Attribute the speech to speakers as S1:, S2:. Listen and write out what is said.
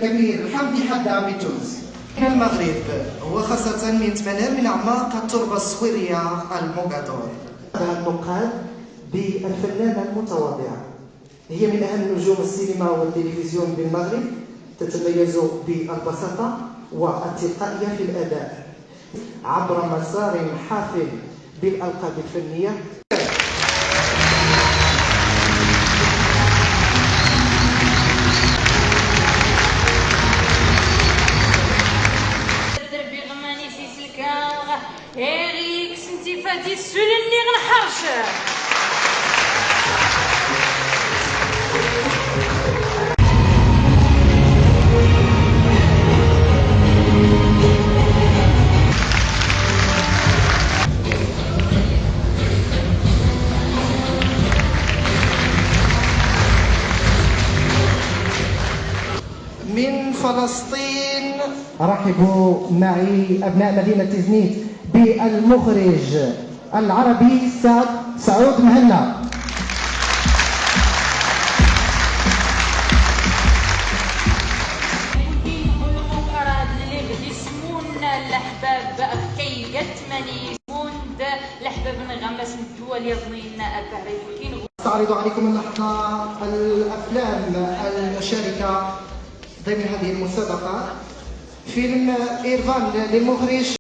S1: الأمير حمدي حدام بتونس. من المغرب وخاصة من تمنهر من أعماق التربة الصويرية الموغادور.
S2: النقاد بالفنانة المتواضعة، هي من أهم نجوم السينما والتلفزيون بالمغرب، تتميز بالبساطة والتلقائية في الأداء عبر مسار حافل بالألقاب الفنية.
S3: Eric Sintifati Sulini Gnaharche.
S1: من فلسطين
S2: رحبوا معي أبناء مدينة تزنيت بالمخرج العربي سعود مهنا.
S1: استعرض عليكم اللحظة الأفلام المشاركة ضمن هذه المسابقة. فيلم إيرفان للمخرج